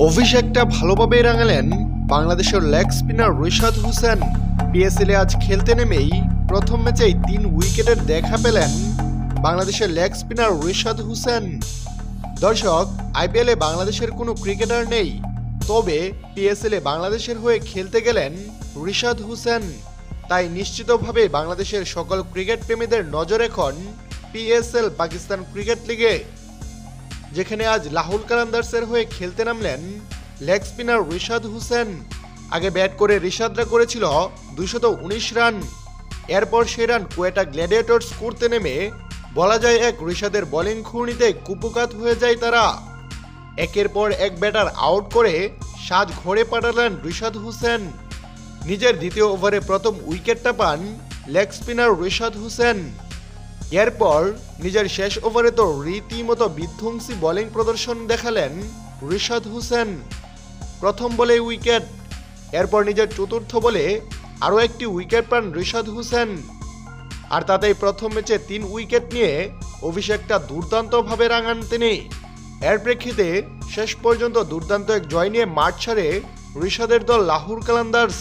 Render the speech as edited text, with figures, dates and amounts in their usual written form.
অভিষেকটা ভালোভাবেই রাঙালেন বাংলাদেশের leg spinner Rishad Hossain. পিএসএলে আজ খেলতে নেমেই প্রথম ম্যাচেই 3 উইকেটের দেখা পেলেন বাংলাদেশের লেগ স্পিনার রিশাদ হোসেন। দর্শক, আইপিএলে বাংলাদেশের কোনো ক্রিকেটার নেই, তবে পিএসএলে বাংলাদেশের হয়ে খেলতে গেলেন রিশাদ হোসেন। তাই নিশ্চিতভাবে বাংলাদেশের সকল ক্রিকেট প্রেমীদের নজর এখন পিএসএল পাকিস্তান ক্রিকেট লিগে, যেখানে আজ লাহুল কালান্দার্সের হয়ে খেলতে নামলেন লেগ স্পিনার রিশাদ হোসেন। আগে ব্যাট করে রিশাদরা করেছিল 219 রান। এরপর সেই রান কোয়েটা গ্ল্যাডিয়েটর্স করতে নেমে বলা যায় এক রিশাদের বোলিং ঘূর্ণিতে কুপকাত হয়ে যায় তারা। একের পর এক ব্যাটার আউট করে সাজ ঘরে পাঠালেন রিশাদ হোসেন। নিজের দ্বিতীয় ওভারে প্রথম উইকেটটা পান লেগ স্পিনার রিশাদ হোসেন। এরপর নিজের শেষ ওভারে তো রীতিমতো বিধ্বংসী বোলিং প্রদর্শন দেখালেন রিশাদ হোসেন। প্রথম বলে উইকেট, এরপর নিজের চতুর্থ বলে আরও একটি উইকেট পান রিশাদ হোসেন। আর তাতেই প্রথম ম্যাচে 3 উইকেট নিয়ে অভিষেকটা দুর্দান্তভাবে রাঙান তিনি। এর প্রেক্ষিতে শেষ পর্যন্ত দুর্দান্ত এক জয় নিয়ে মাঠ ছাড়ে রিশাদের দল লাহুল কালান্দার্স।